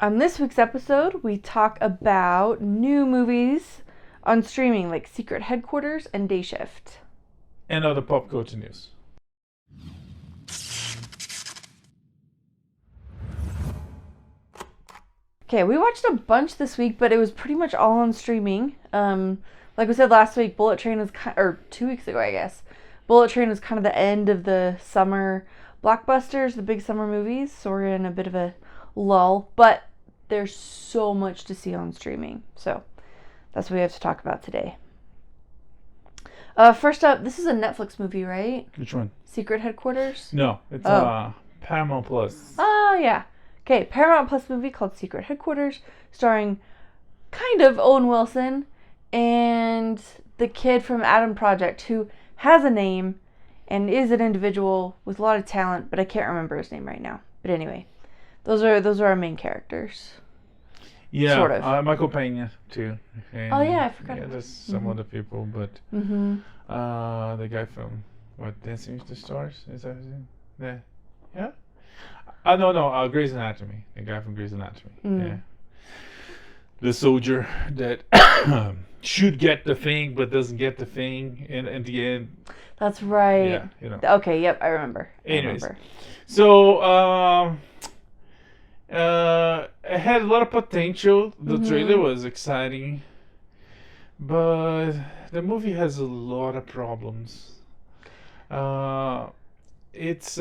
On this week's episode, we talk about new movies on streaming like Secret Headquarters and Day Shift. And other pop culture news. Okay, we watched a bunch this week, but it was pretty much all on streaming. Like we said last week, Bullet Train was or 2 weeks ago, I guess. Bullet Train was kind of the end of the summer blockbusters, the big summer movies. So we're in a bit of a lull, but there's so much to see on streaming. So that's what we have to talk about today. First up, this is a Netflix movie, right? Which one? Secret Headquarters? No, it's Paramount Plus. Oh, yeah. Okay, Paramount Plus movie called Secret Headquarters, starring kind of Owen Wilson and the kid from Adam Project, who has a name and is an individual with a lot of talent, but I can't remember his name right now. But anyway, those are our main characters. Yeah, sort of. Michael Pena too. And, Oh yeah, I forgot. Yeah, there's some other people, but the guy from Dancing with the Stars, is that his name? Yeah. No, Grey's Anatomy. The guy from Grey's Anatomy. Yeah. The soldier that should get the thing but doesn't get the thing, and in the end. That's right. Yeah, you know. Okay, yep, I remember. Anyways, so it had a lot of potential. The trailer was exciting, but the movie has a lot of problems. It's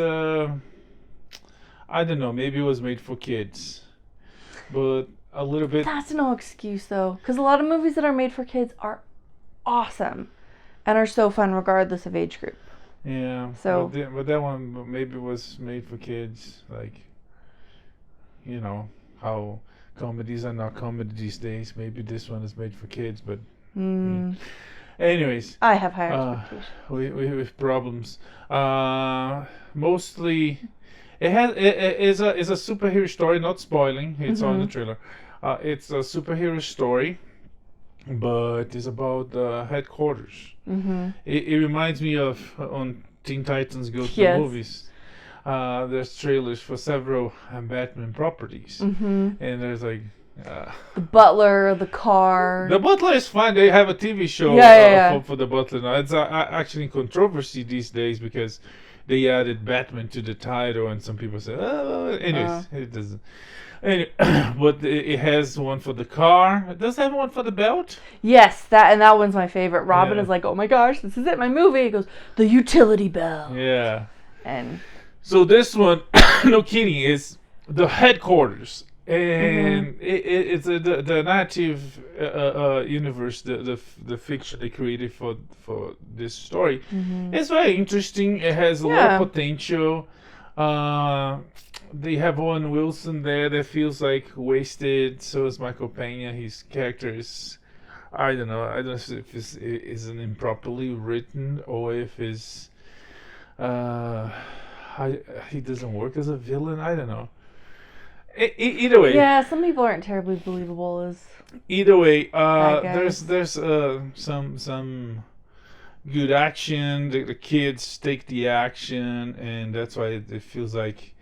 I don't know, maybe it was made for kids, but a little bit. That's no excuse though, because a lot of movies that are made for kids are awesome and are so fun regardless of age group. Yeah. So, but that one maybe was made for kids, like, you know how comedies are not comedy these days. Maybe this one is made for kids, but anyways, I have higher expectations. We have problems. Mostly, it is a superhero story. Not spoiling. It's on the trailer. It's a superhero story, but it's about headquarters. It reminds me of on Teen Titans Go to the Movies. There's trailers for several Batman properties, and there's like the Butler, the car. The Butler is fine. They have a TV show for the Butler now. It's actually in controversy these days because they added Batman to the title, and some people say, "Oh, anyways, it doesn't." Anyway, but it has one for the car. It does have one for the belt. Yes, that one's my favorite. Robin is like, "Oh my gosh, this is it, my movie." He goes, "The utility belt." Yeah. And so this one, no kidding, is the headquarters, and it's the narrative universe, the fiction they created for this story. It's very interesting. It has a lot of potential. They have Owen Wilson there that feels like wasted. So is Michael Pena. His character is, I don't know if it's isn't improperly written or if it's he doesn't work as a villain. I don't know. Either way. Yeah, some people aren't terribly believable as. Either way, there's some good action. The kids take the action, and that's why it feels like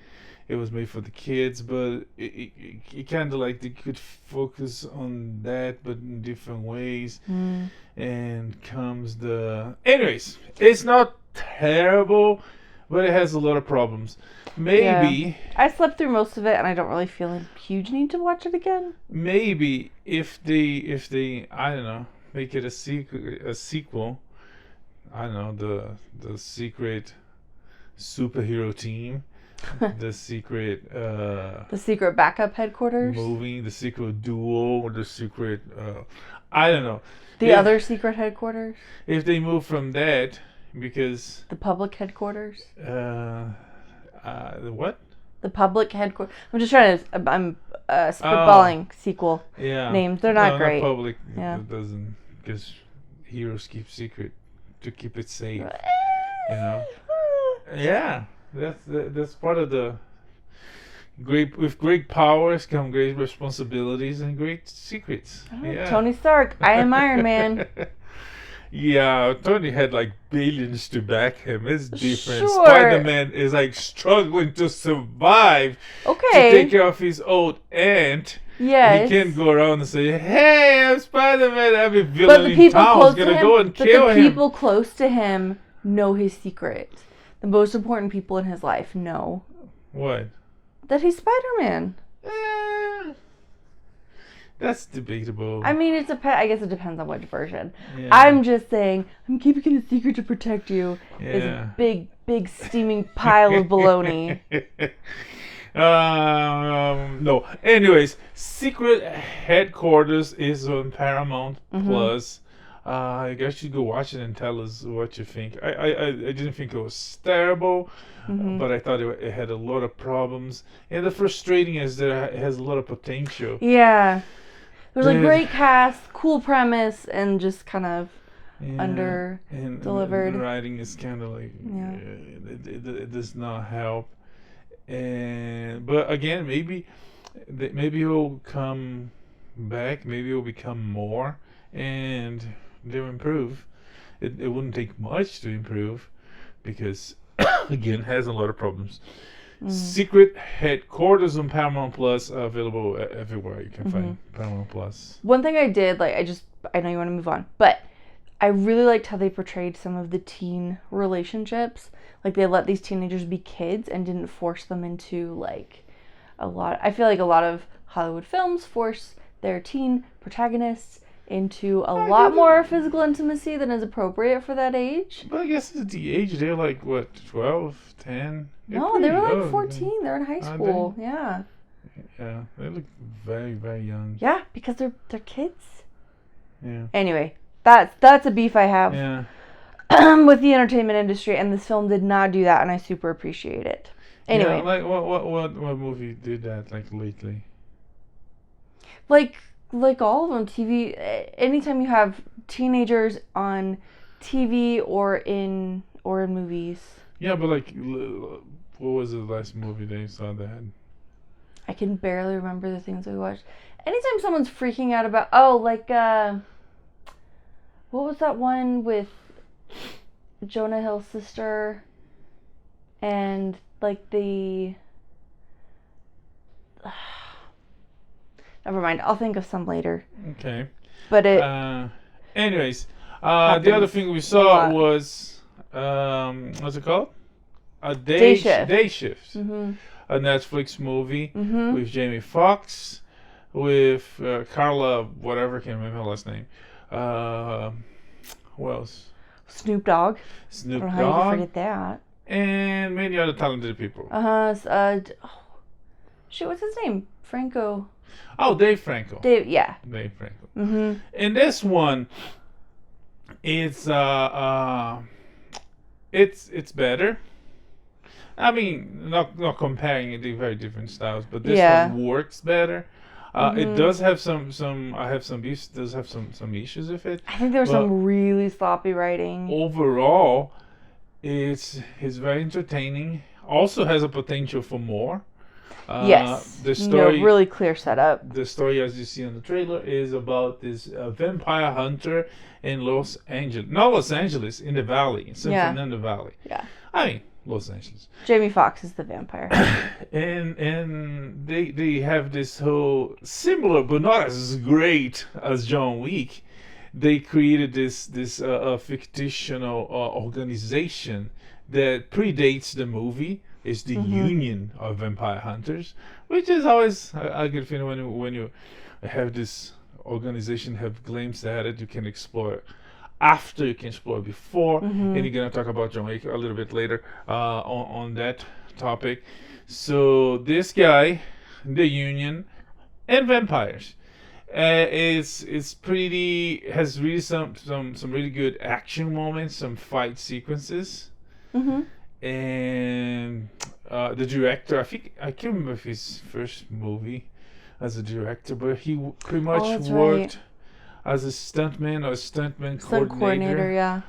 it was made for the kids. But it kind of like they could focus on that, but in different ways. And comes anyways, it's not terrible, but it has a lot of problems. Maybe I slept through most of it, and I don't really feel a huge need to watch it again. Maybe if they I don't know, make it a sequel. I don't know, the secret superhero team, the secret backup headquarters, movie, the secret duo, or the secret I don't know. Other secret headquarters. If they move from that, because the public headquarters. What? The public headquarters. I'm just trying to. I'm spitballing sequel names. They're not great. Not public. It doesn't, because heroes keep secret to keep it safe. You know. Yeah, that's part of the with great powers come great responsibilities and great secrets. Tony Stark. I am Iron Man. Yeah, Tony had like billions to back him. It's different. Sure. Spider-Man is like struggling to survive to take care of his old aunt. Yes. He can't go around and say, "Hey, I'm Spider-Man. Every villain in town is gonna go and kill him." But the people close to him know his secret. The most important people in his life know. What? That he's Spider-Man. That's debatable. I mean, I guess it depends on which version. Yeah. I'm just saying, I'm keeping it a secret to protect you. Yeah. Is a big steaming pile of baloney. No. Anyways, Secret Headquarters is on Paramount Plus. I guess you go watch it and tell us what you think. I didn't think it was terrible, but I thought it had a lot of problems. And the frustrating is that it has a lot of potential. Yeah. There's a great cast, cool premise, and just kind of under-delivered. And writing is kind of like, it does not help. But again, maybe it will come back. Maybe it will become more, and they'll improve. It wouldn't take much to improve, because again, it has a lot of problems. Secret Headquarters on Paramount Plus, available everywhere you can find Paramount Plus. One thing I did, I know you want to move on, but I really liked how they portrayed some of the teen relationships. Like, they let these teenagers be kids and didn't force them into, I feel like a lot of Hollywood films force their teen protagonists into a lot more physical intimacy than is appropriate for that age. But I guess at the age, they're 12, 10? No, they were 14. They're in high school. Yeah. Yeah, they look very, very young. Yeah, because they're kids. Yeah. Anyway, that's a beef I have. Yeah. With the entertainment industry, and this film did not do that, and I super appreciate it. Anyway, what movie did that lately? Like all of them, TV. Anytime you have teenagers on TV or in movies. Yeah, but what was the last movie they saw that? I can barely remember the things we watched. Anytime someone's freaking out about what was that one with Jonah Hill's sister and the never mind, I'll think of some later. Okay. But it anyways, the other thing we saw was what's it called? A Day Shift. A Netflix movie with Jamie Foxx, with Karla, whatever, can't remember her last name. Who else? Snoop Dogg. I don't know how you can forget that. And many other talented people. What's his name? Franco. Oh, Dave Franco. Dave Franco. And this one, it's better. I mean, not comparing it to very different styles, but this one works better. It does have some. I have some beefs. Does have some issues with it. I think there was some really sloppy writing. Overall, it's very entertaining. Also has a potential for more. Yes. The story, really clear setup. The story, as you see on the trailer, is about this vampire hunter in Los Angeles. Not Los Angeles, in the valley, in San Fernando Valley. Yeah. I mean, Los Angeles. Jamie Foxx is the vampire. and they have this whole similar but not as great as John Wick. They created this fictional organization that predates the movie. It's the Union of Vampire Hunters, which is always a good feeling when you have this organization have glimpses at it. You can explore after, you can explore before, and you're gonna talk about John Wick a little bit later on that topic. So this guy, the Union, and vampires, is pretty, has really some really good action moments, some fight sequences, and the director, I can't remember if his first movie as a director, but he pretty much worked as a stuntman or a stuntman Stunt coordinator, yeah.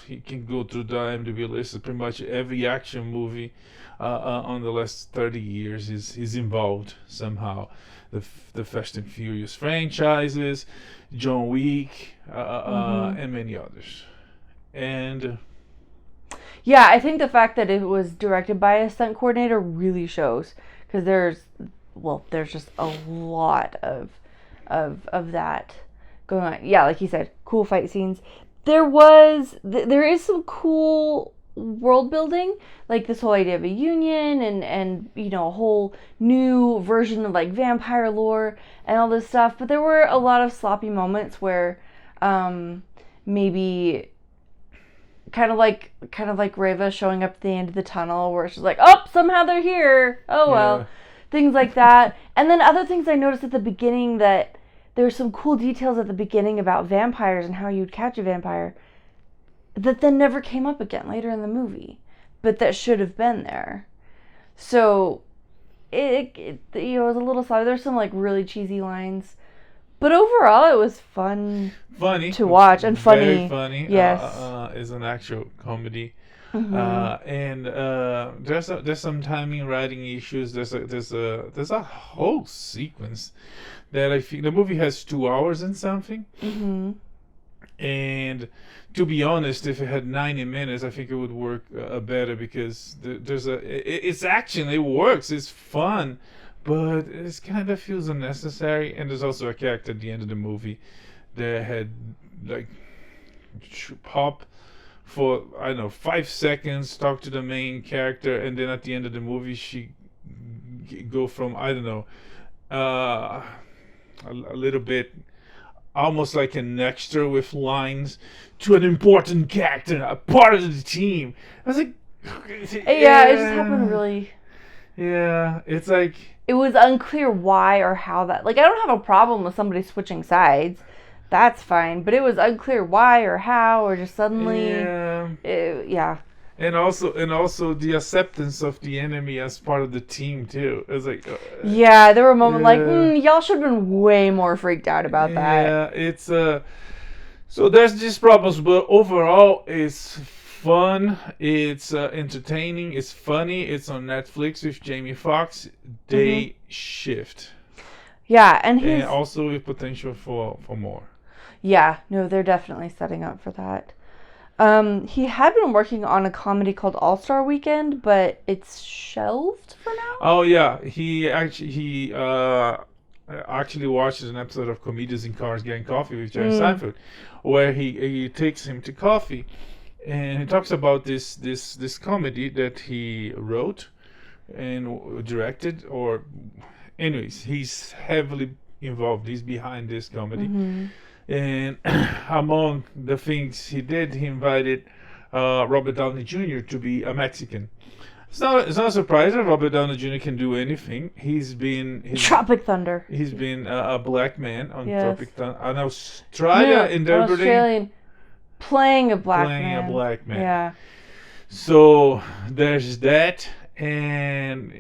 You can go through the IMDb list of pretty much every action movie on the last 30 years is involved somehow. The Fast and Furious franchises, John Wick, and many others. And yeah, I think the fact that it was directed by a stunt coordinator really shows, because there's just a lot of that going on. Yeah, like you said, cool fight scenes. There is some cool world building, like this whole idea of a union and a whole new version of like vampire lore and all this stuff. But there were a lot of sloppy moments where maybe kind of like Reva showing up at the end of the tunnel, where she's like, oh, somehow they're here. Oh well, things like that. And then other things I noticed at the beginning, that there's some cool details at the beginning about vampires and how you'd catch a vampire that then never came up again later in the movie, but that should have been there. So it was a little slow. There's some like really cheesy lines, but overall it was funny to watch and funny. Very funny. Yes, is an actual comedy. Mm-hmm. And there's some timing, writing issues. There's a whole sequence that I think the movie has 2 hours and something. Mm-hmm. And to be honest, if it had 90 minutes, I think it would work better, because it's action, it works, it's fun, but it kind of feels unnecessary. And there's also a character at the end of the movie that had like pop for, I don't know, 5 seconds, talk to the main character, and then at the end of the movie she go from, I don't know, a little bit almost like a Nexstar with lines, to an important character, a part of the team. I was like, yeah, it just happened really. Yeah, it's like, it was unclear why or how that. Like, I don't have a problem with somebody switching sides. That's fine, but it was unclear why or how, or just suddenly. Yeah. And also the acceptance of the enemy as part of the team too. It was like. Yeah, there were moments like, y'all should have been way more freaked out about that. Yeah, it's So there's these problems, but overall it's fun. It's entertaining. It's funny. It's on Netflix with Jamie Foxx. Day Shift. Yeah, and also with potential for more. Yeah, no, they're definitely setting up for that. He had been working on a comedy called All-Star Weekend, but it's shelved for now. Oh yeah, he actually watches an episode of Comedians in Cars Getting Coffee with Jerry Seinfeld, where he takes him to coffee, and he talks about this comedy that he wrote and directed, or anyways, he's heavily involved. He's behind this comedy. And among the things he did, he invited Robert Downey Jr. to be a Mexican. It's not surprising. Robert Downey Jr. can do anything. He's Tropic Thunder. He's been a black man on Tropic Thunder. An Australian playing a black man. Yeah. So there's that, and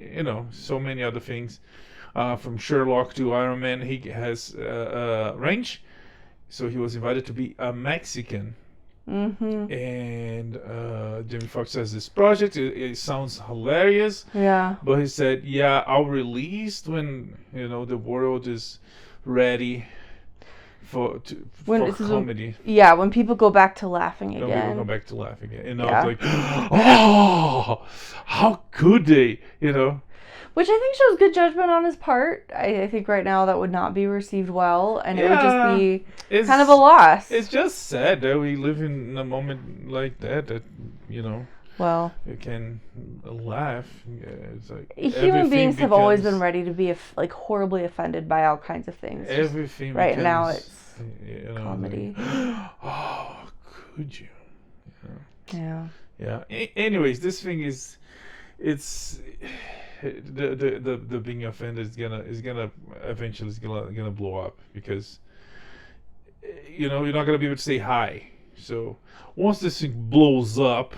so many other things. From Sherlock to Iron Man, he has range. So he was invited to be a Mexican. And Jamie Foxx has this project. It sounds hilarious. Yeah. But he said, "Yeah, I'll release when the world is ready for comedy." When people go back to laughing again. When people go back to laughing again, and I was like, "Oh, how could they?" Which I think shows good judgment on his part. I think right now that would not be received well, and it would just be kind of a loss. It's just sad that we live in a moment like that well, you can laugh. It's like human beings have always been ready to be horribly offended by all kinds of things. Everything right becomes, now it's comedy. Like, oh, could you? Yeah. Anyways, this thing is, it's. The being offended is gonna eventually gonna blow up, because you're not gonna be able to say hi. So once this thing blows up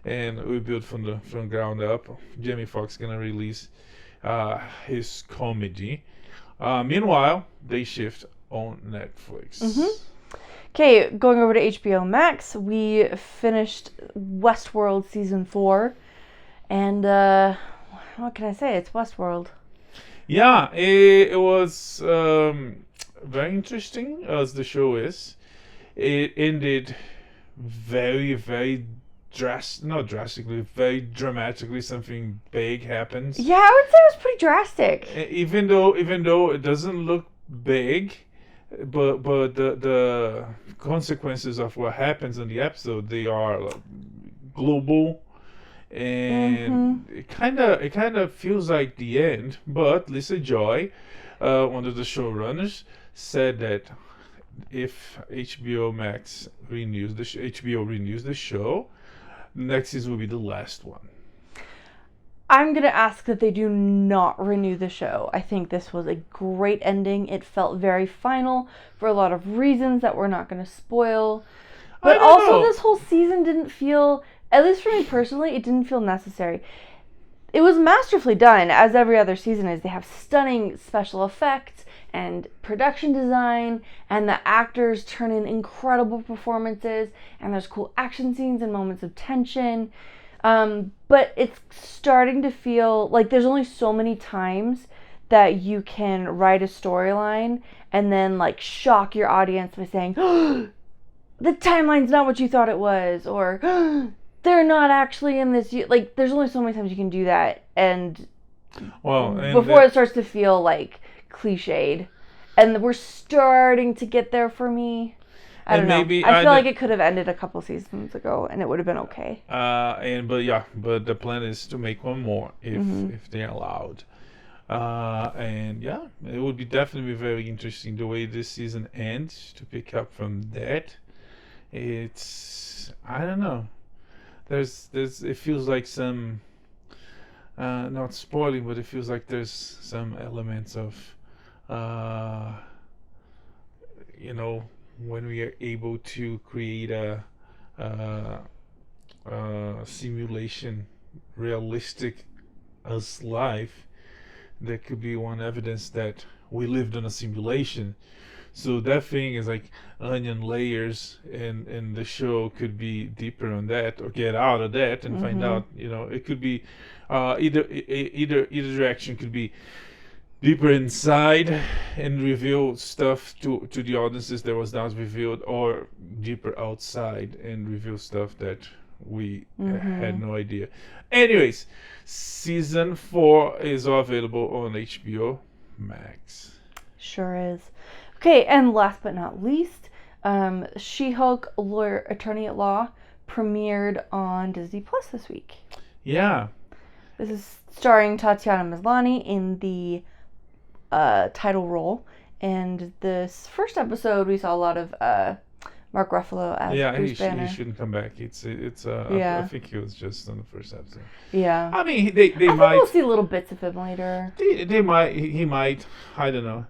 and we build from ground up, Jamie Foxx gonna release his comedy. Meanwhile, Day Shift on Netflix. Okay, going over to HBO Max, we finished Westworld season 4, and what can I say? It's Westworld. Yeah, it was very interesting as the show is. It ended very, very not drastically, very dramatically. Something big happens. Yeah, I would say it was pretty drastic. Even though it doesn't look big, but the consequences of what happens in the episode, they are global, and it kind of feels like the end. But Lisa Joy, one of the showrunners, said that if HBO Max renews HBO renews the show, next season will be the last one. I'm going to ask that they do not renew the show. I think this was a great ending. It felt very final for a lot of reasons that we're not going to spoil. But also this whole season didn't feel, at least for me personally, it didn't feel necessary. It was masterfully done, as every other season is. They have stunning special effects and production design, and the actors turn in incredible performances, and there's cool action scenes and moments of tension. But it's starting to feel like there's only so many times that you can write a storyline and then like shock your audience by saying, oh, the timeline's not what you thought it was, or oh, they're not actually in this. Like, there's only so many times you can do that, and before it starts to feel like cliched, and we're starting to get there for me. I don't know. I feel like it could have ended a couple seasons ago, and it would have been okay. But the plan is to make one more if they're allowed. It would be definitely very interesting the way this season ends to pick up from that. It's, I don't know. There's it feels like some not spoiling, but it feels like there's some elements of when we are able to create a simulation realistic as life, that could be one evidence that we lived in a simulation. So that thing is like onion layers, and the show could be deeper on that, or get out of that and find out. It could be either direction. Could be deeper inside and reveal stuff to the audiences that was not revealed, or deeper outside and reveal stuff that we had no idea. Anyways, season 4 is available on HBO Max. Sure is. Okay, and last but not least, She-Hulk Lawyer Attorney at Law premiered on Disney Plus this week. Yeah. This is starring Tatiana Maslany in the title role, and this first episode we saw a lot of Mark Ruffalo as Bruce Banner. He shouldn't come back. I think he was just on the first episode. Yeah. I mean, they I might. think we'll see little bits of him later. They might. He might. I don't know.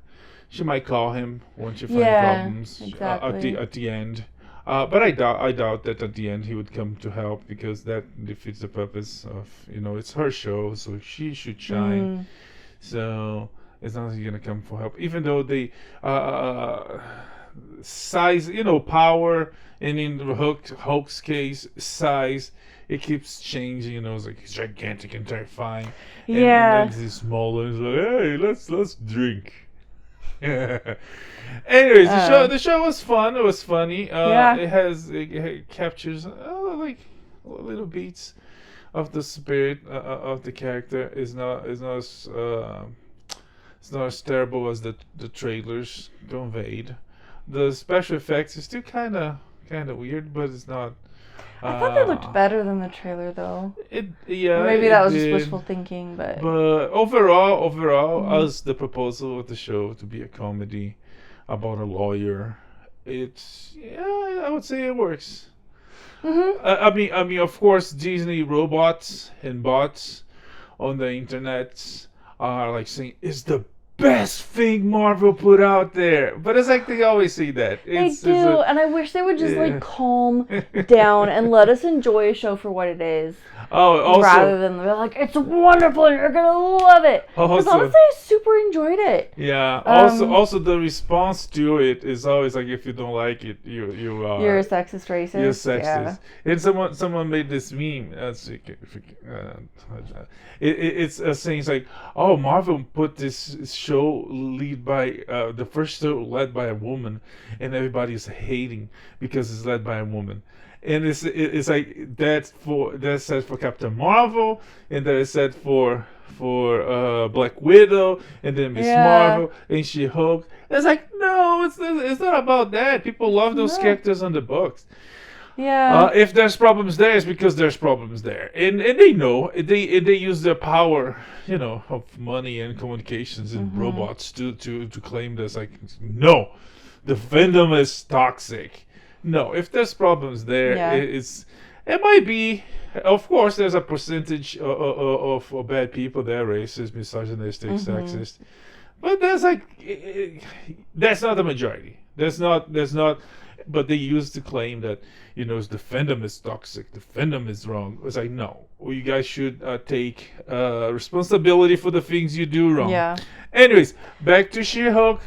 She might call him once you find problems exactly. at the end. But I doubt that at the end he would come to help, because that defeats the purpose of, it's her show, so she should shine. So it's not going to come for help, even though the size, power, and in the Hulk's case, size, it keeps changing. It's like he's gigantic and terrifying. Yeah. And then he's smaller. And it's like, hey, let's drink. Anyways, the show was fun. It was funny. It captures like little beats of the spirit of the character. It's not as terrible as the trailers conveyed. The special effects is still kind of weird, but it's not. I thought they looked better than the trailer, though. Maybe that was just wishful thinking, but overall, as the proposal of the show to be a comedy about a lawyer, I would say it works. I mean, of course, Disney robots and bots on the internet are like saying it's the best thing Marvel put out there. But it's like they always say that. They do, and I wish they would just like calm down and let us enjoy a show for what it is. Oh, also, rather than they're like, it's wonderful, you're gonna love it. Because honestly, I super enjoyed it. Yeah. Also, the response to it is always like, if you don't like it, you're a sexist, racist. You're sexist. Yeah. And someone made this meme. It's saying, it's like, oh, Marvel put this show the first show led by a woman, and everybody's hating because it's led by a woman. And it's like that's said for Captain Marvel, and that is said for Black Widow, and then Miss Marvel, and She-Hulk. It's like, no, it's not about that. People love those characters on the books. Yeah. If there's problems there, it's because there's problems there, and they know they use their power, of money and communications and robots to claim this. Like, no, the fandom is toxic. No, if there's problems there, it might be. Of course, there's a percentage of bad people there, racist, misogynistic, sexist, but that's not the majority. That's not. But they used to claim that the fandom is toxic, the fandom is wrong. It's like, no, you guys should take responsibility for the things you do wrong. Yeah. Anyways, back to She-Hulk.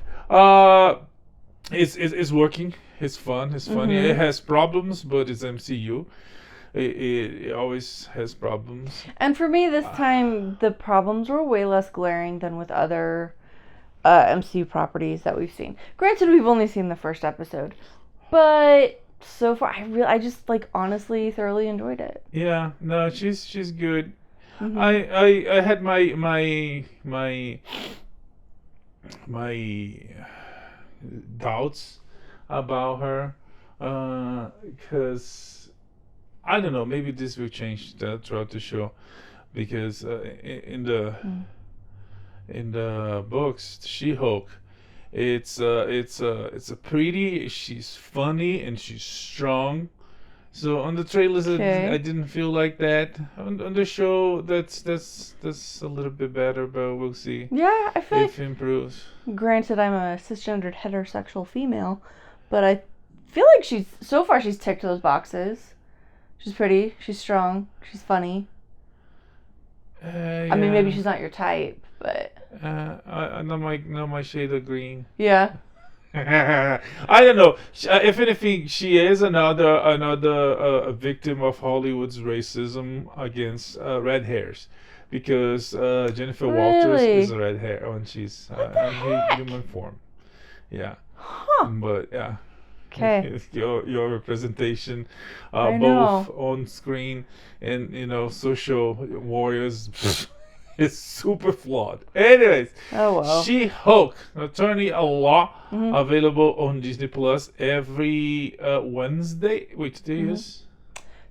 It's working. It's fun. It's funny. It has problems, but it's MCU. It always has problems. And for me, this time, the problems were way less glaring than with other MCU properties that we've seen. Granted, we've only seen the first episode, but so far, I just honestly thoroughly enjoyed it. Yeah, no, she's good. I had my doubts about her, because I don't know, maybe this will change throughout the show, because in the books, She-Hulk, it's a pretty, she's funny and she's strong. So on the trailers, I didn't feel like that. On the show, that's a little bit better, but we'll see. Yeah, I feel if it improves. Granted, I'm a cisgendered heterosexual female, but I feel like she's ticked those boxes. She's pretty, she's strong, she's funny. Yeah. I mean, maybe she's not your type, but not my shade of green. Yeah. I don't know. If anything, she is another victim of Hollywood's racism against red hairs, because Jennifer Walters is a red hair when she's in human form. Yeah. Huh. But yeah. Okay. Your representation, both on screen and social warriors. Is super flawed. Anyways, She-Hulk, Attorney at Law, available on Disney Plus every Wednesday. Wait, today is?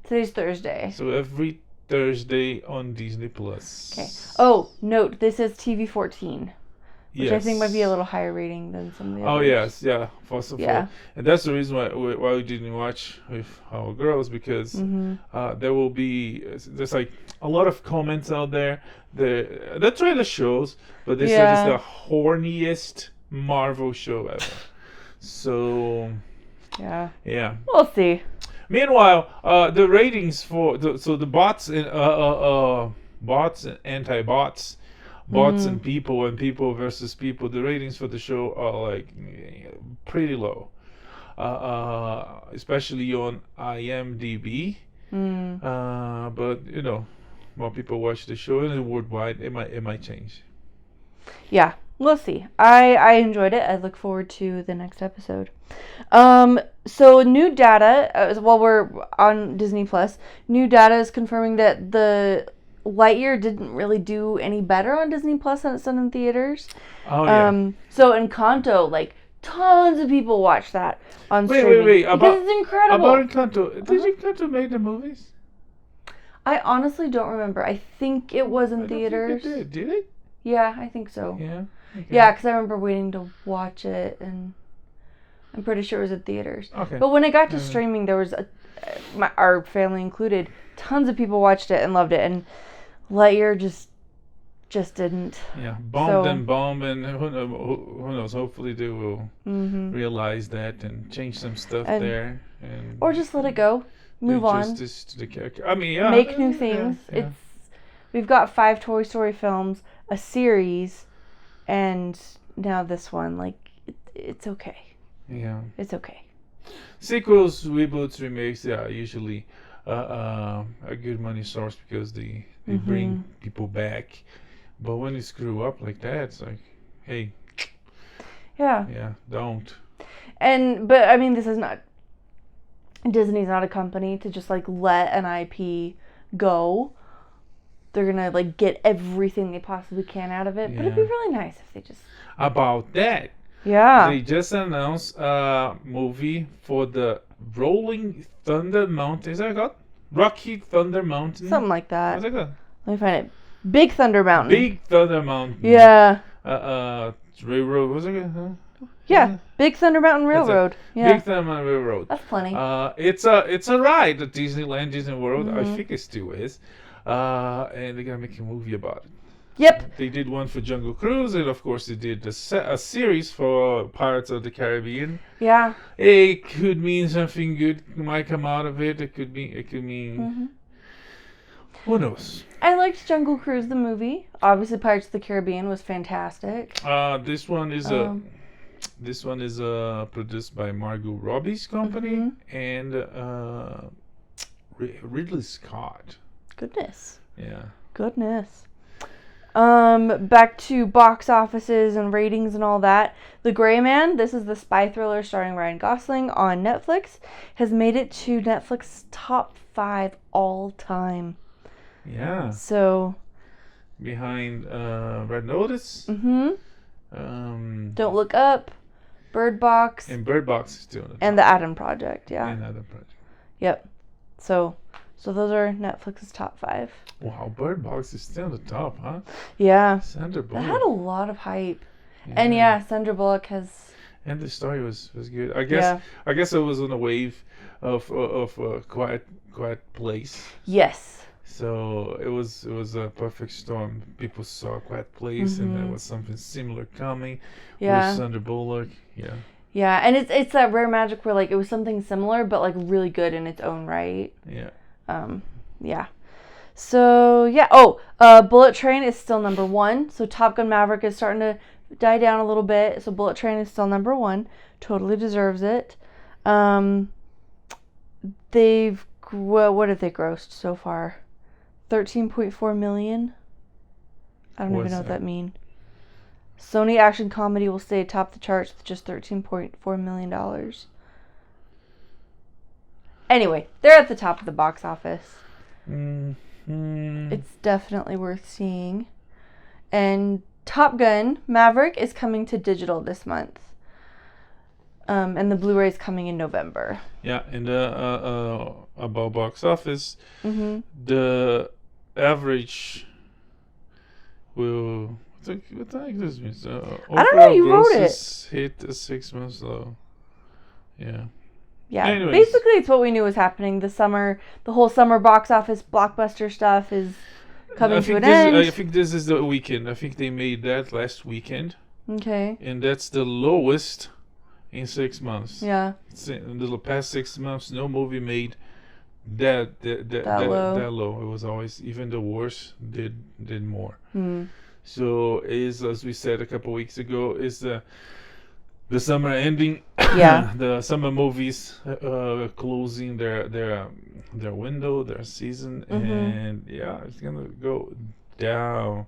Today's Thursday. So every Thursday on Disney Plus. Okay. Oh, note, this is TV 14. Which I think might be a little higher rating than some of the others. Oh, yes. Yeah. First of all. And that's the reason why we didn't watch with our girls, because there will be, there's a lot of comments out there. The trailer shows, but they said it's the horniest Marvel show ever. So, yeah. We'll see. Meanwhile, the ratings for the bots and anti-bots, bots and people versus people, the ratings for the show are pretty low, especially on IMDb. But more people watch the show, and worldwide it might change. Yeah, we'll see. I enjoyed it. I look forward to the next episode. So new data, while we're on Disney Plus, new data is confirming that the Lightyear didn't really do any better on Disney Plus than it's done in theaters. Oh yeah. So Encanto, tons of people watch that on streaming. Wait. Because it's incredible. About Encanto, did Encanto make the movies? I honestly don't remember. I think it was in theaters. Think it did it? Yeah, I think so. Yeah. Okay. Yeah, because I remember waiting to watch it, and I'm pretty sure it was in theaters. Okay. But when it got to streaming, there was our family included, tons of people watched it and loved it, and Lightyear just just didn't. Yeah, bombed and bombed, and who knows? Hopefully they will realize that and change some stuff there, and or just let it go, move on. Justice to the character. I mean, yeah, make new things. Yeah. We've got 5 Toy Story films, a series, and now this one. Like, it's okay. Yeah, it's okay. Sequels, reboots, remakes, usually a good money source because they bring people back. But when you screw up like that, it's like, hey, yeah, don't. But I mean, Disney's not a company to just like let an IP go. They're gonna like get everything they possibly can out of it. Yeah. But it'd be really nice if they just about that. Yeah. They just announced a movie for the Rolling Thunder Mountain. Is that called? Rocky Thunder Mountain? Something like that. What's it called? Let me find it. Big Thunder Mountain. Big Thunder Mountain. Yeah. Railroad. What's it called? Yeah. Big Thunder Mountain Railroad. Yeah. Big Thunder Mountain Railroad. That's plenty. It's a ride at Disneyland, Disney World. I think it still is. And they're gonna make a movie about it. Yep. They did one for Jungle Cruise, and of course they did a series for Pirates of the Caribbean. Yeah. It could mean something good might come out of it. It could mean. Who knows? I liked Jungle Cruise the movie. Obviously, Pirates of the Caribbean was fantastic. This one is produced by Margot Robbie's company and Ridley Scott. Goodness. Yeah. Goodness. Back to box offices and ratings and all that. The Gray Man, this is the spy thriller starring Ryan Gosling on Netflix, has made it to Netflix's top 5 all time. Yeah. So. Behind Red Notice. Don't Look Up, Bird Box. And Bird Box is still on the top. And The Adam Project, yeah. And Adam Project. Yep. So those are Netflix's top 5. Wow, Bird Box is still on the top, huh? Yeah. Sandra Bullock. That had a lot of hype. Yeah. And Sandra Bullock has. And the story was good. I guess it was on a wave of Quiet Place. Yes. So it was a perfect storm. People saw Quiet Place, and there was something similar coming. Yeah. With Sandra Bullock. Yeah. Yeah, and it's that rare magic where like it was something similar, but like really good in its own right. Yeah. Yeah. So yeah. Bullet Train is still number 1. So Top Gun Maverick is starting to die down a little bit. So Bullet Train is still number 1. Totally deserves it. What have they grossed so far? 13.4 million. I don't even know what that means. Sony action comedy will stay atop the charts with just $13.4 million. Anyway, they're at the top of the box office. It's definitely worth seeing. And Top Gun Maverick is coming to digital this month. And the Blu-ray is coming in November. Yeah, and about box office, the average will. What the heck does this mean? I don't know. You wrote it. Hit a 6 months low. Yeah. Yeah. Anyways. Basically, it's what we knew was happening. The whole summer box office blockbuster stuff is coming to an end. I think this is the weekend. I think they made that last weekend. Okay. And that's the lowest in 6 months. Yeah. In the past 6 months, no movie made that low. It was always, even the worst did more. So as we said a couple weeks ago, is the summer ending. Yeah. The summer movies closing their window, their season, and it's gonna go down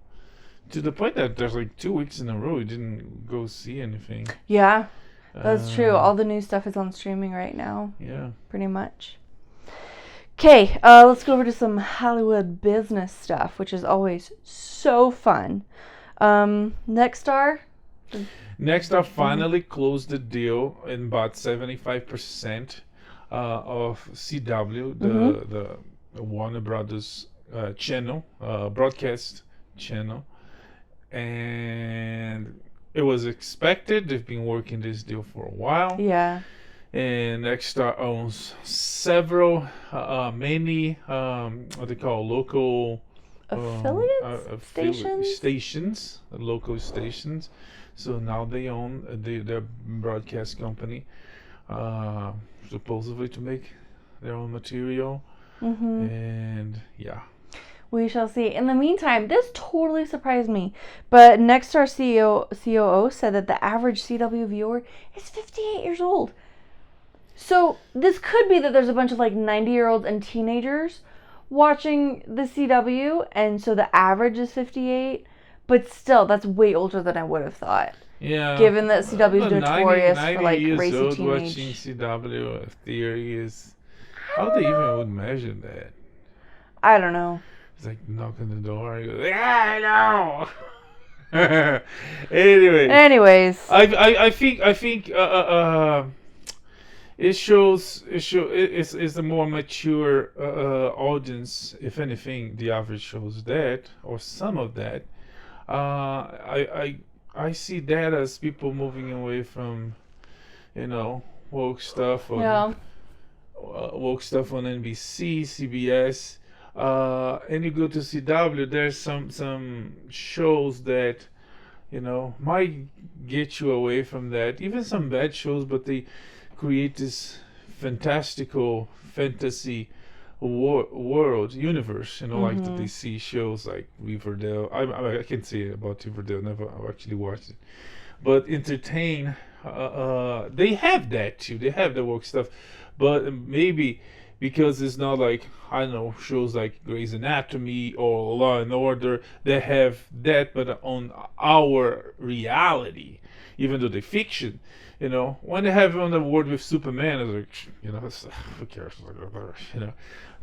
to the point that there's like 2 weeks in a row you didn't go see anything. Yeah, that's true. All the new stuff is on streaming right now. Yeah. Pretty much. Okay, let's go over to some Hollywood business stuff, which is always so fun. Nexstar finally closed the deal and bought 75% of CW, the Warner Brothers channel, broadcast channel, and it was expected. They've been working this deal for a while. Yeah. And Nexstar owns several, many, what they call local stations, local stations. So now they own their broadcast company, supposedly to make their own material. And yeah. We shall see. In the meantime, this totally surprised me, but Nexstar COO said that the average CW viewer is 58 years old. So this could be that there's a bunch of like 90-year-olds and teenagers watching the CW, and so the average is 58. But still, that's way older than I would have thought. Yeah. Given that CW is notorious 90 for like years racy old teenage. watching CW theory is how they even would measure that. I don't know. It's like knocking the door. He goes, yeah, I know. Anyways, I think it shows it's a more mature audience. If anything, the average shows that or some of that. I see that as people moving away from, woke stuff on woke stuff on NBC, CBS. And you go to CW, there's some shows that, might get you away from that. Even some bad shows, but they create this fantastical fantasy world, universe, like that they see shows like Riverdale. I can say about Riverdale, never actually watched it. But entertain, they have that too. They have the woke stuff. But maybe because it's not like, I don't know, shows like Grey's Anatomy or Law and Order that have that, but on our reality, even though they're fiction, when they have on the world with Superman, it's like, who cares?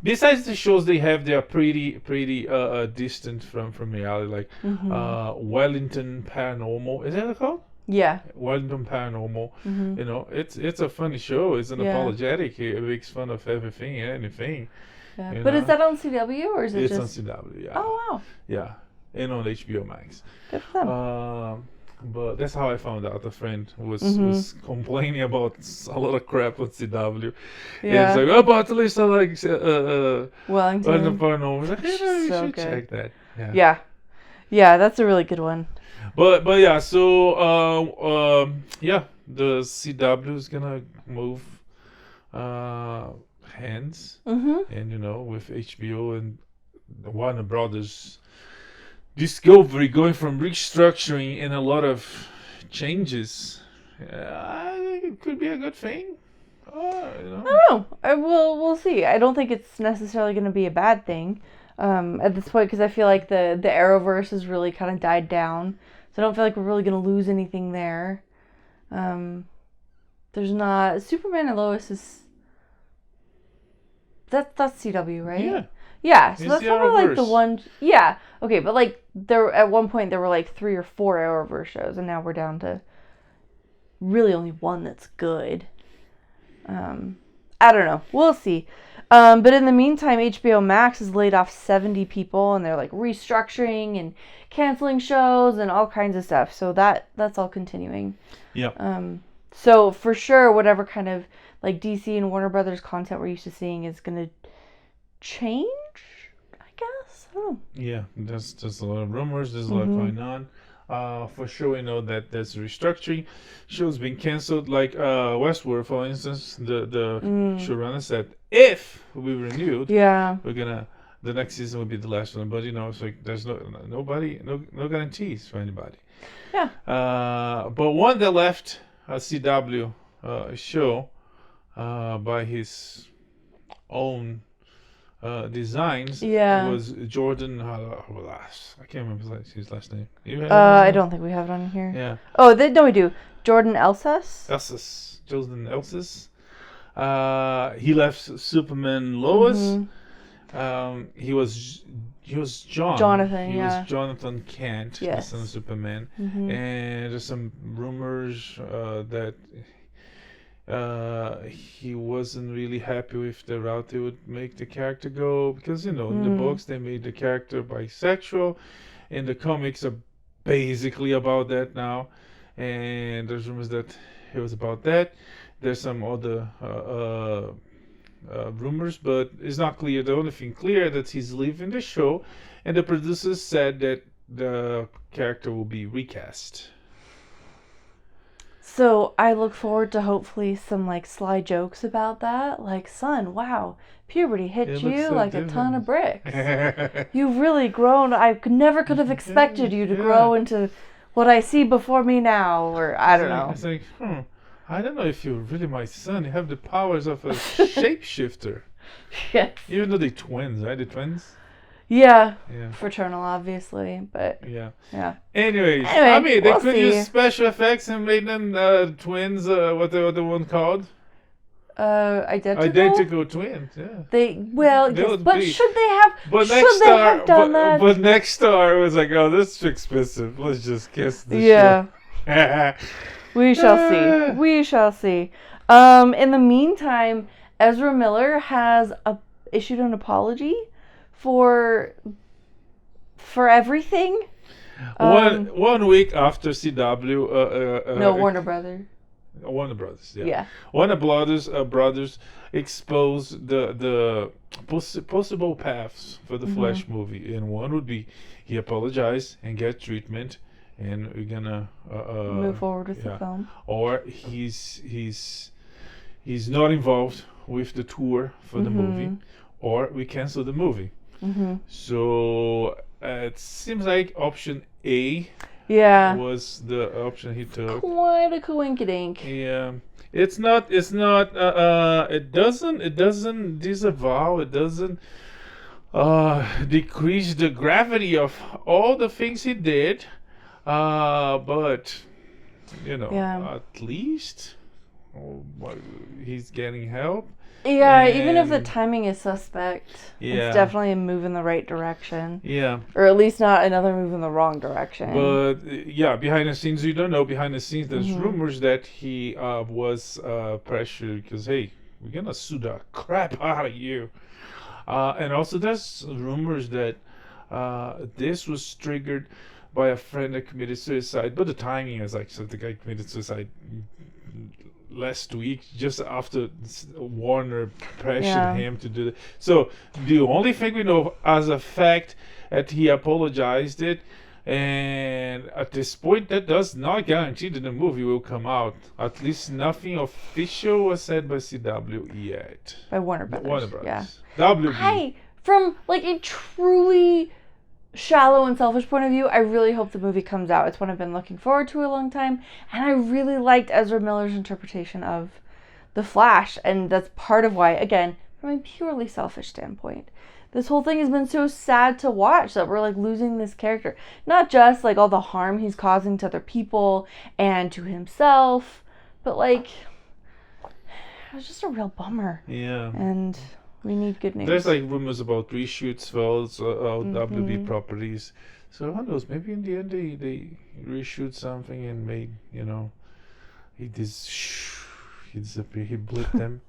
Besides the shows they have, they are pretty distant from reality, like Wellington Paranormal. Is that what it's called? Yeah. Wellington Paranormal. It's a funny show. It's an apologetic. It makes fun of everything and anything. Yeah. But is that on CW or is it it's just... on CW, yeah. Oh, wow. Yeah. And on HBO Max. Good for them. But that's how I found out. A friend was complaining about a lot of crap on CW. Yeah. And it's like, but at least I like Wellington Paranormal. I was like, you so should good. check that. Yeah. Yeah, that's a really good one. But yeah, so the CW is gonna move hands, and with HBO and Warner Brothers Discovery going from restructuring and a lot of changes, I think it could be a good thing. I don't know. We'll see. I don't think it's necessarily going to be a bad thing at this point, because I feel like the Arrowverse has really kind of died down. So I don't feel like we're really going to lose anything there. There's not... Superman and Lois is... That's CW, right? Yeah. Yeah, so it's that's probably like the one... Yeah, okay, but like at one point there were like 3 or 4 Arrowverse shows, and now we're down to really only one that's good. I don't know. We'll see. But in the meantime, HBO Max has laid off 70 people, and they're like restructuring and canceling shows and all kinds of stuff. So that's all continuing. Yeah. So for sure, whatever kind of like DC and Warner Brothers content we're used to seeing is going to change, I guess. I don't know. Yeah, there's a lot of rumors. There's a lot going on. For sure, we know that there's restructuring. Shows being canceled, like Westworld, for instance. The showrunner said, if we renewed, the next season will be the last one. But it's like there's no guarantees for anybody. Yeah. But one that left a CW show by his own designs was Jordan. I can't remember his last name. I don't think we have it on here. Yeah. Oh, no, we do. Jordan Elsas. Jordan Elsas. He left Superman Lois. He was John. Jonathan. He was Jonathan Kent, the yes. son of Superman. And there's some rumors that he wasn't really happy with the route they would make the character go, because in the books they made the character bisexual, and the comics are basically about that now, and there's rumors that it was about that. There's some other rumors, but it's not clear. The only thing clear that he's leaving the show, and the producers said that the character will be recast. So I look forward to hopefully some like sly jokes about that. Like, son, wow, puberty hit you so like different. a ton of bricks. You've really grown. I never could have expected you to grow into what I see before me now, or I don't know. It's like, I don't know if you're really my son. You have the powers of a shapeshifter. Yes. Even though they're twins, right? The twins? Yeah. Yeah. Fraternal, obviously, but Yeah. yeah. Anyways, Anyway, I mean, they we'll could see. use special effects and made them twins. What the one called? Identical twins. Yeah. But be. should they have? But should they have done that? But Nexstar was like, oh, this is too expensive. Let's just kiss the Yeah. We shall see. We shall see. In the meantime, EzraMiller has issued an apology for everything. 1 week after CW. No, Warner Brothers. Warner Brothers, yeah. Yeah. Warner Brothers exposed the possible paths for the Flash movie, and one would be he apologized and get treatment, and we're gonna move forward with the film, or he's not involved with the tour for the movie, or we cancel the movie. So it seems like option A was the option he took. Quite a coinkydink. Yeah. It doesn't disavow, it doesn't decrease the gravity of all the things he did, but at least he's getting help. Yeah, even if the timing is suspect, Yeah. it's definitely a move in the right direction. Yeah. Or at least not another move in the wrong direction. But behind the scenes, you don't know. Behind the scenes, there's rumors that he was pressured because, hey, we're gonna sue the crap out of you. And also, there's rumors that this was triggered by a friend that committed suicide. But the timing is like, so the guy committed suicide last week, just after Warner pressured him to do that. So the only thing we know as a fact that he apologized it, and at this point that does not guarantee that the movie will come out. At least nothing official was said by CW yet. By Warner Brothers. Yeah. WB. From like a truly shallow and selfish point of view, I really hope the movie comes out. It's one I've been looking forward to a long time, and I really liked EzraMiller's interpretation of the Flash, and that's part of why, again, from a purely selfish standpoint, this whole thing has been so sad to watch, that we're like losing this character. Not just like all the harm he's causing to other people and to himself, but like it was just a real bummer. Yeah. And we need good news. There's like rumors about reshoots for all WB properties. So who knows? Maybe in the end they reshoot something and made he disappeared. He blipped them.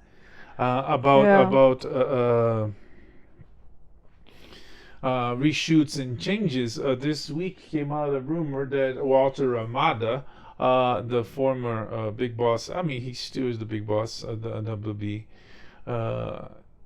About reshoots and changes. This week came out a rumor that Walter Amada, the former big boss. I mean, he still is the big boss of the WB.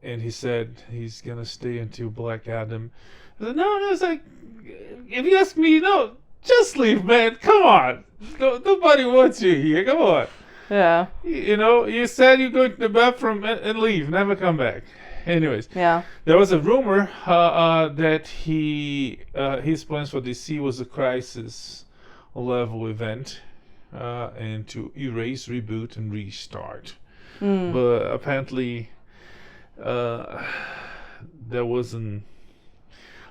And he said he's gonna stay until Black Adam. I said, no, it's like, if you ask me, no, just leave, man. Come on, nobody wants you here. Come on. Yeah. You said you go to the bathroom and leave, never come back. Anyways. Yeah. There was a rumor that his plans for DC was a crisis level event, and to erase, reboot, and restart. But apparently. There wasn't.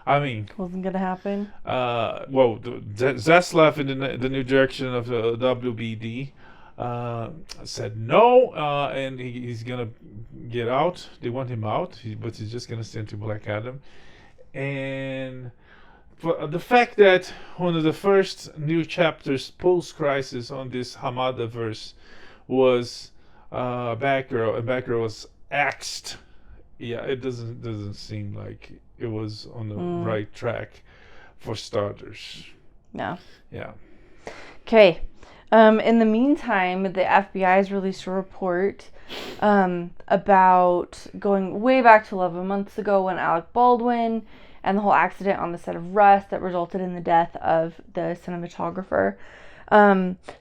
I mean, wasn't gonna happen. Zaslav in the new direction of the WBD said no, and he's gonna get out. They want him out, but he's just gonna stay until Black Adam. And for the fact that one of the first new chapters post-crisis on this Hamada-verse was Batgirl, and Batgirl was axed. Yeah, it doesn't seem like it was on the right track for starters. No. Yeah. Okay. In the meantime, the FBI has released a report about going way back to 11 months ago when Alec Baldwin and the whole accident on the set of Rust that resulted in the death of the cinematographer.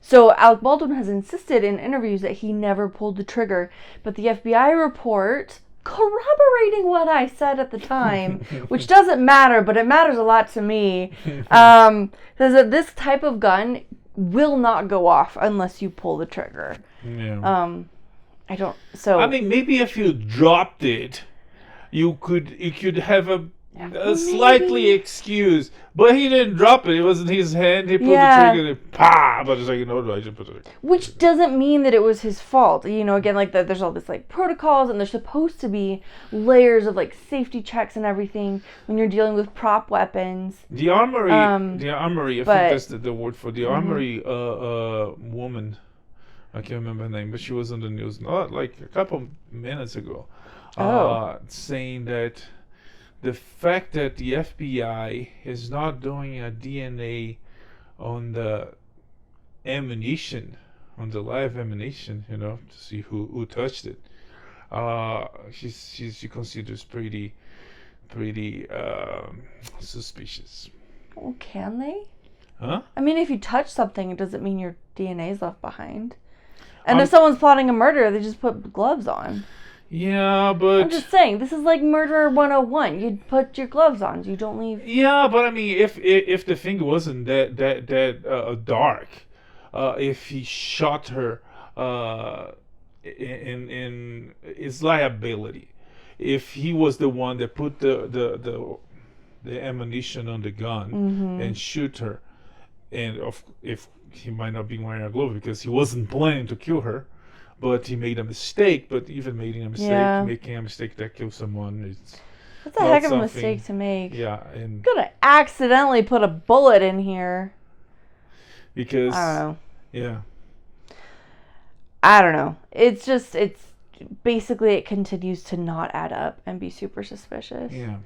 So Alec Baldwin has insisted in interviews that he never pulled the trigger, but the FBI report, corroborating what I said at the time, which doesn't matter, but it matters a lot to me, says that this type of gun will not go off unless you pull the trigger. Yeah. I mean, maybe if you dropped it, you could have a slightly excuse, but he didn't drop it. It wasn't his hand. He pulled the trigger and pa! But it's like, no, I should put it. Which doesn't mean that it was his fault. Again, like there's all this like protocols, and there's supposed to be layers of like safety checks and everything when you're dealing with prop weapons. The armory. I think that's the word for the armory. Woman, I can't remember her name, but she was on the news not like a couple minutes ago, saying that the fact that the FBI is not doing a DNA on the ammunition, on the live ammunition, to see who touched it, she considers pretty suspicious. Well, can they? Huh? I mean, if you touch something, it doesn't mean your DNA is left behind. And if someone's plotting a murder, they just put gloves on. Yeah, but I'm just saying, this is like Murder 101. You put your gloves on. You don't leave. Yeah, but I mean, if the thing wasn't that dark, if he shot her, in his liability, if he was the one that put the ammunition on the gun and shoot her, and if he might not be wearing a glove because he wasn't planning to kill her. But he made a mistake. But even making a mistake that kills someone, that's a heck of a mistake to make. Yeah, and I'm gonna accidentally put a bullet in here. Because I don't know. Yeah. I don't know. It's basically it continues to not add up and be super suspicious. Yeah.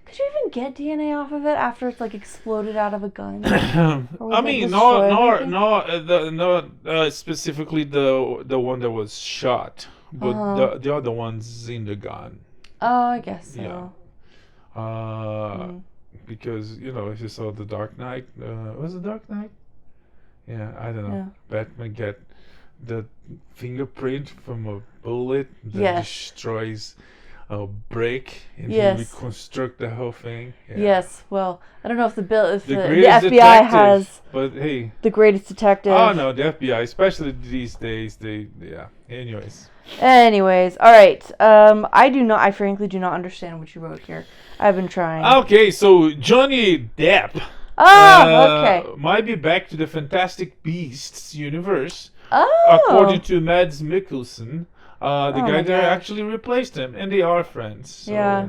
Could you even get DNA off of it after it's like exploded out of a gun? I mean, not specifically the one that was shot, but the other ones in the gun. Oh, I guess so. Yeah. Because if you saw The Dark Knight, was it Dark Knight? Yeah, I don't know. Yeah. Batman get the fingerprint from a bullet that destroys a break and reconstruct the whole thing. Yeah. Yes, well, I don't know if the FBI has, but hey, the greatest detective. Oh no, the FBI, especially these days, Anyways, all right. I frankly do not understand what you wrote here. I've been trying. Okay, so Johnny Depp. Okay. Might be back to the Fantastic Beasts universe. Oh. According to Mads Mikkelsen. The guy that actually replaced him, and they are friends. So. Yeah.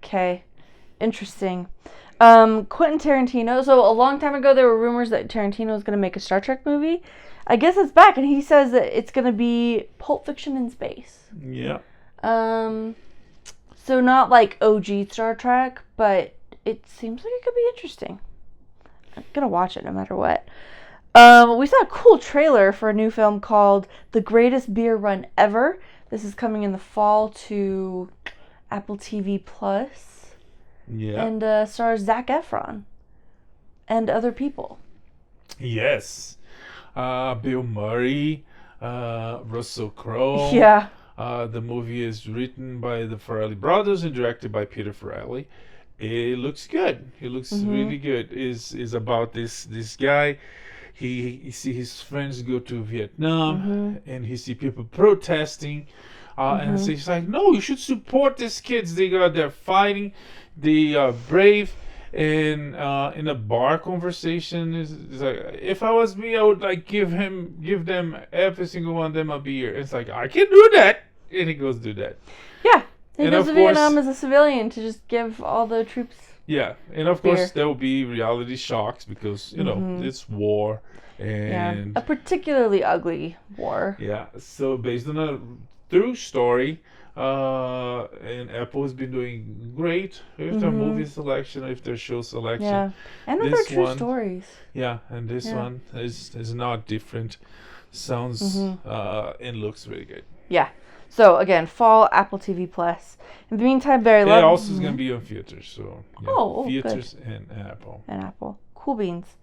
Okay. Interesting. Quentin Tarantino. So a long time ago, there were rumors that Tarantino was going to make a Star Trek movie. I guess it's back, and he says that it's going to be Pulp Fiction in space. Yeah. So not like OG Star Trek, but it seems like it could be interesting. I'm going to watch it no matter what. We saw a cool trailer for a new film called The Greatest Beer Run Ever. This is coming in the fall to Apple TV Plus. Yeah. And stars Zac Efron and other people. Yes. Bill Murray, Russell Crowe. Yeah. The movie is written by the Farrelly brothers and directed by Peter Farrelly. It looks good. It looks really good. Is about this guy. He see his friends go to Vietnam, and he see people protesting, and so he's like, "No, you should support these kids. They're fighting, they are brave." And in a bar conversation, is like, "If I was me, I would like give them every single one of them a beer." It's like, I can do that, and he goes do that. Yeah, he goes to Vietnam as a civilian to just give all the troops. Yeah, and of course there will be reality shocks because it's war and a particularly ugly war. Yeah, so based on a true story. And Apple has been doing great with their movie selection, with their show selection. Yeah, and with their true stories. Yeah, and this one is not different. Sounds and looks really good. Yeah. So again, fall Apple TV Plus. In the meantime, Barry Love. It also is going to be on theaters, so theaters good. and Apple. And Apple. Cool beans.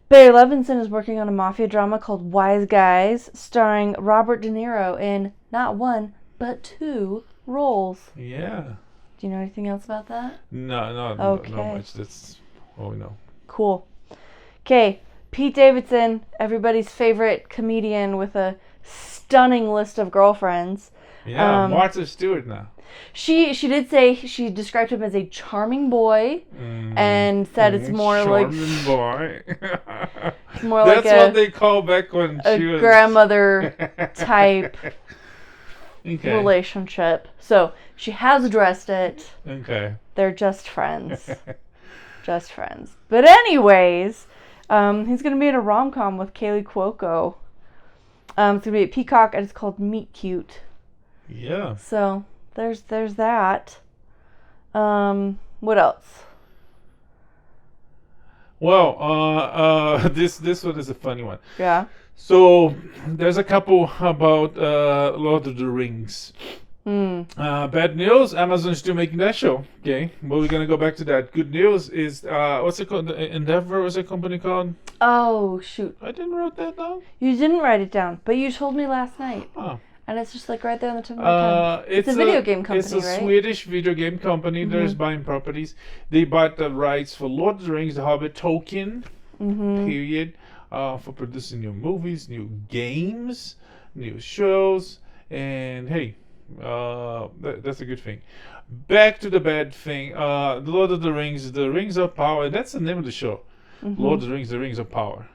Barry Levinson is working on a mafia drama called Wise Guys, starring Robert De Niro in not one but 2 roles. Yeah. Do you know anything else about that? No, not much. That's all we know. Cool. Okay, Pete Davidson, everybody's favorite comedian with a stunning list of girlfriends. Yeah, Martha Stewart now. She did say she described him as a charming boy, and said it's more charming boy. It's more That's like what they call back when she was grandmother type relationship. So she has addressed it. Okay. They're just friends. Just friends. But anyways, he's gonna be in a rom-com with Kaylee Cuoco. It's gonna be at Peacock, and it's called Meet Cute. Yeah. So there's that. What else? Well, this one is a funny one. Yeah. So there's a couple about Lord of the Rings. Bad news, Amazon's still making that show. Okay, but we're gonna go back to that. Good news is what's it called? Endeavor was a company called? Oh shoot! I didn't write that down. You didn't write it down, but you told me last night. Oh. And it's just like right there on the tip of my tongue. It's a video game company, It's a right? Swedish video game company. There's buying properties. They bought the rights for Lord of the Rings, The Hobbit, Tolkien, period, for producing new movies, new games, new shows, and hey, that's a good thing. Back to the bad thing. The Lord of the Rings, The Rings of Power. That's the name of the show. Lord of the Rings, The Rings of Power.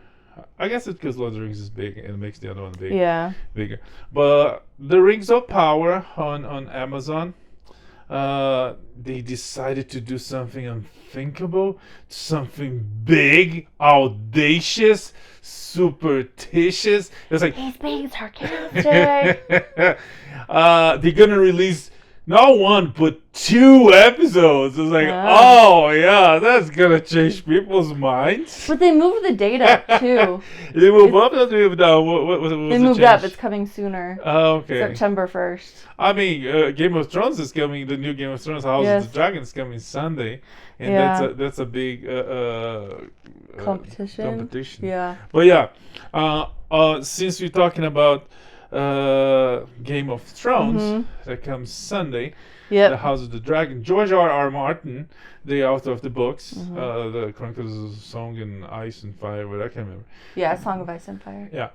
I guess it's because Lord of the Rings is big and it makes the other one bigger. But The Rings of Power on Amazon, they decided to do something unthinkable, something big, audacious, superstitious. It's like he's being sarcastic. They're gonna release not one but 2 episodes. It's like, oh yeah, that's gonna change people's minds. But they moved the date up too. They moved up or they moved down? What they moved up. It's coming sooner. Oh, okay. September 1st. I mean, Game of Thrones is coming. The new Game of Thrones, House of the Dragon, is coming Sunday, and that's a big competition. Yeah. But yeah, since we're talking about Game of Thrones that comes Sunday. The House of the Dragon. George R.R. Martin, the author of the books, the Chronicles of Song and Ice and Fire, but I can't remember. Yeah, Song of Ice and Fire. Yeah,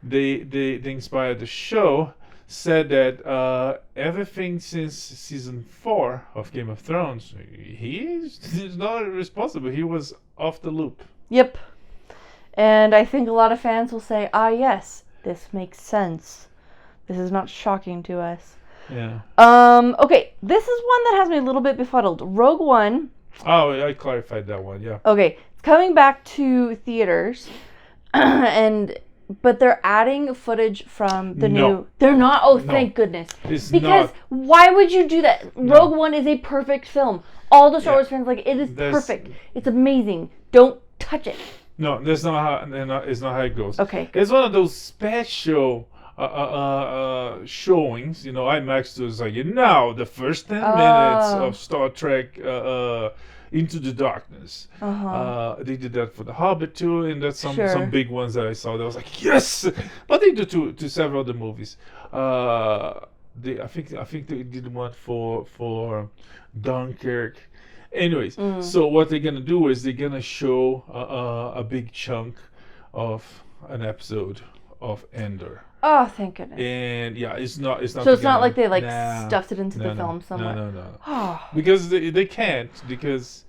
they inspired the show. Said that everything since season 4 of Game of Thrones, he's not responsible. He was off the loop. Yep. And I think a lot of fans will say, yes, this makes sense. This is not shocking to us. Yeah. Okay, this is one that has me a little bit befuddled. Rogue One. Oh, I clarified that one, yeah. Okay, it's coming back to theaters, but they're adding footage from the new. They're not. Oh, thank goodness. Because why would you do that? Rogue One is a perfect film. All the Star Wars fans it is perfect. It's amazing. Don't touch it. No, that's not how. It's not how it goes. Okay. It's one of those special showings. IMAX was like, the first 10 minutes of Star Trek Into the Darkness. They did that for The Hobbit too, and that's some big ones that I saw that was like, yes. But they do to several other movies. I think they did one for Dunkirk. Anyways, so what they're gonna do is they're gonna show a big chunk of an episode of Andor. Oh, thank goodness. And it's not. So it's not like they stuffed it into the film somewhere. No. Because they can't, because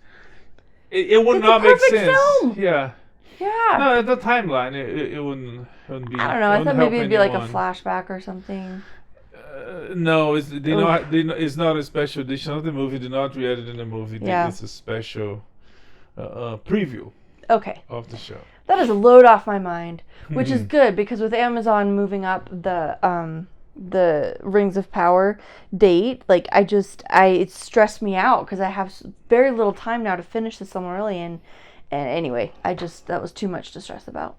it would not make sense. Film. Yeah. Yeah. No, the timeline it wouldn't be. I don't know. I thought maybe it'd be like a flashback or something. No, it's not a special edition of the movie. They not re-edit in the movie. It's a special preview. Okay. Of the show. That is a load off my mind, which is good because with Amazon moving up the the Rings of Power date, like it stressed me out because I have very little time now to finish the Silmarillion, and anyway, that was too much to stress about.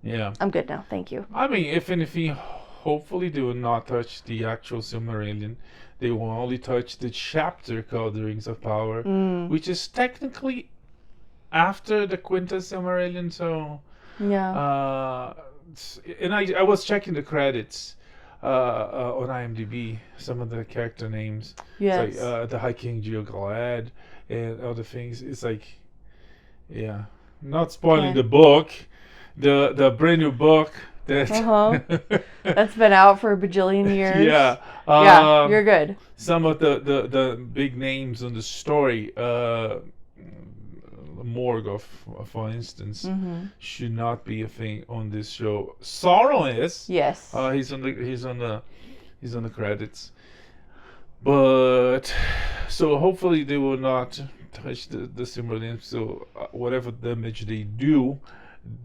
Yeah. I'm good now, thank you. I mean, if anything, hopefully they will not touch the actual Silmarillion. They will only touch the chapter called The Rings of Power, which is technically after the Quentin Silmarillion, so... Yeah. And I was checking the credits on IMDb, some of the character names. Yes. It's like the High King Gil-galad and other things. It's like, yeah, not spoiling the book, the brand new book that that's been out for a bajillion years. Yeah. Yeah, you're good. Some of the big names on the story, Morgoth, for instance, should not be a thing on this show. Sauron is. Yes. He's on the credits. But so hopefully they will not touch the Silmarillion. So whatever damage they do,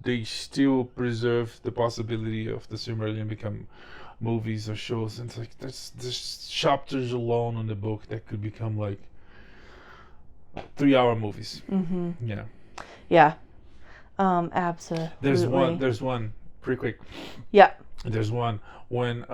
they still preserve the possibility of the Silmarillion become movies or shows. And it's like there's chapters alone on the book that could become like 3-hour movies. Yeah. Yeah. Absolutely. There's one pretty quick. Yeah. There's one when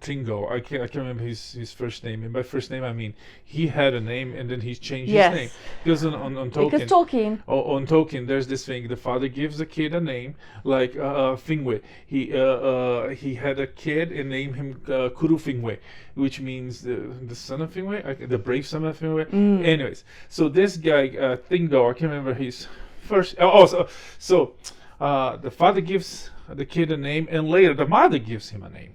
Tingo, I can't remember his first name. And by first name I mean he had a name and then he changed his name. Because on Tolkien. Because Tolkien. On Tolkien, there's this thing. The father gives the kid a name like Fingwe. He had a kid and named him Kuru Fingwe, which means the son of Fingwe, the brave son of Fingwe. Anyways, so this guy Tingo, I can't remember his first. So the father gives the kid a name, and later the mother gives him a name.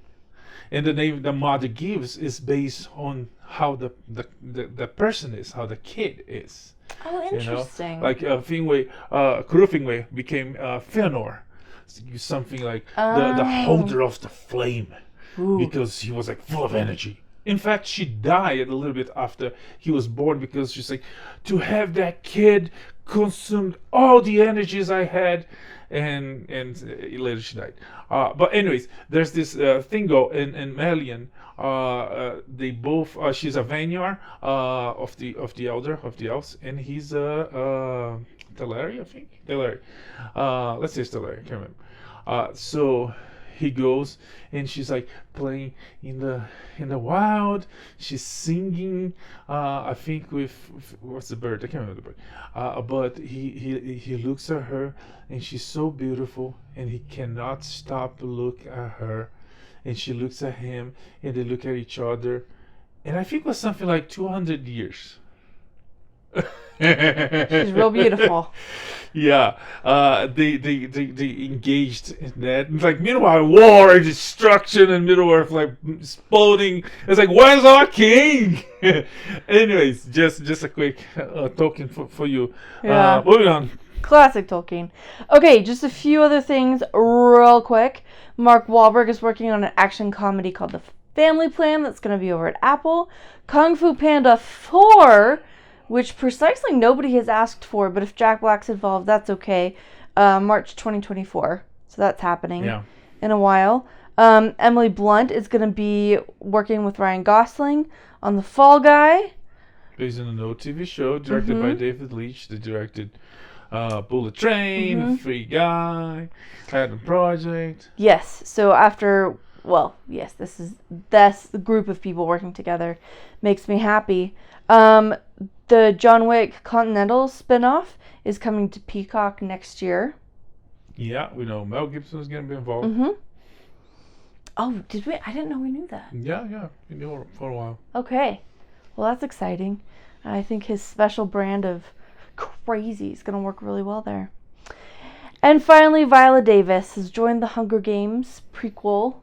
And the name the mother gives is based on how the person is, how the kid is. Oh, interesting. Like Fingwe, Kuru Fingwe became Fëanor, something like the holder of the flame, because he was like full of energy. In fact, she died a little bit after he was born because she's like, to have that kid consumed all the energies I had. And later she died. But anyways, there's this Thingo and Melian. They both. She's a Vanyar of the elder of the elves, and he's a Teleri, I think. Teleri. Let's say it's Teleri. I can't remember. So he goes and she's like playing in the wild. She's singing. I think with what's the bird? I can't remember the bird. But he looks at her and she's so beautiful and he cannot stop to look at her, and she looks at him and they look at each other, and I think it was something like 200 years. She's real beautiful. Yeah, they engaged in that. It's like meanwhile, war and destruction and Middle Earth like exploding. It's like, where's our king? Anyways, just a quick token for you. Yeah. Moving on. Classic Tolkien. Okay, just a few other things real quick. Mark Wahlberg is working on an action comedy called The Family Plan that's going to be over at Apple. Kung Fu Panda 4, which precisely nobody has asked for, but if Jack Black's involved, that's okay. March 2024. So that's happening in a while. Emily Blunt is going to be working with Ryan Gosling on The Fall Guy. Based on an old TV show directed by David Leitch. They directed Bullet Train, Free Guy, Adam Project. Yes. So after, yes, that's the group of people working together makes me happy. The John Wick Continental spinoff is coming to Peacock next year. Yeah, we know Mel Gibson is going to be involved. Oh, did we? I didn't know we knew that. Yeah, we knew for a while. Okay. Well, that's exciting. I think his special brand of crazy is going to work really well there. And finally, Viola Davis has joined the Hunger Games prequel,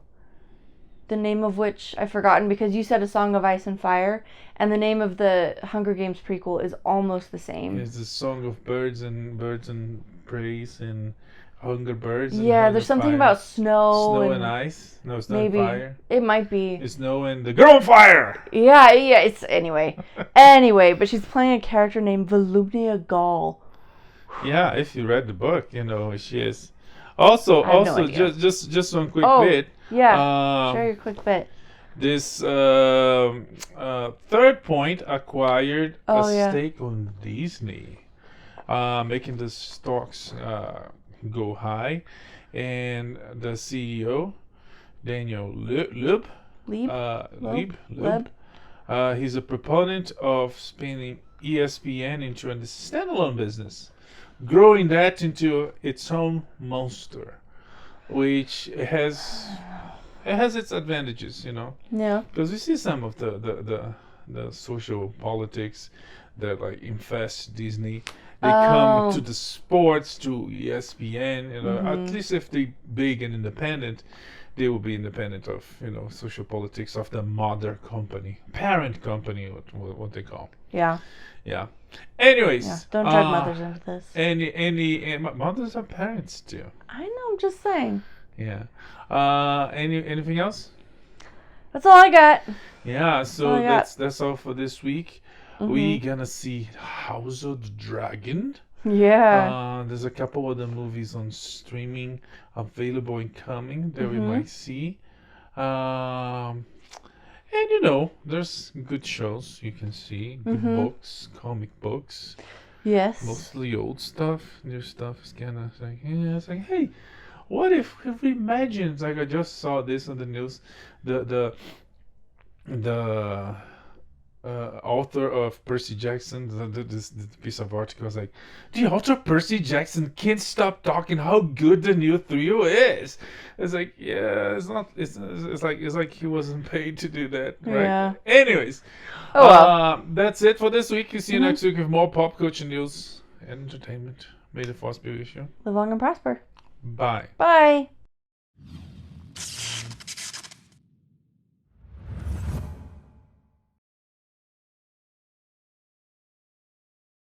the name of which I've forgotten because you said A Song of Ice and Fire, and the name of the Hunger Games prequel is almost the same. It's the Song of Birds and Praise and Hunger Birds. And yeah, there's something about snow and ice. No, it's not maybe fire. It might be. It's snow and the girl on fire. Yeah. It's anyway. But she's playing a character named Volumnia Gall. Yeah, if you read the book, you know who she is. Also, just one quick bit. Yeah. Share your quick bit. This Third Point acquired a stake on Disney, making the stocks go high, and the CEO Daniel Lieb, he's a proponent of spinning ESPN into a standalone business, growing that into its own monster, which has its advantages, Yeah. because we see some of the social politics that like infest Disney. They come to the sports, to ESPN. At least if they big and independent, they will be independent of social politics of the mother company, parent company, what they call. Yeah. Yeah. Anyways, don't drag mothers into this. Any mothers are parents too. I know. I'm just saying. Yeah. Anything else? That's all I got. Yeah. So that's all for this week. We gonna see House of the Dragon. Yeah. There's a couple of the movies on streaming available and coming that we might see. And there's good shows you can see, good books, comic books. Yes. Mostly old stuff. New stuff is kind of like, it's like, hey, what if we imagine? It's like I just saw this on the news. The author of Percy Jackson, this piece of article was like, the author of Percy Jackson can't stop talking how good the new trio is. It's like, yeah, it's not. It's like he wasn't paid to do that, right? Yeah. Anyways, that's it for this week. See you next week with more pop culture news and entertainment. May the force be with you. Live long and prosper. Bye. Bye.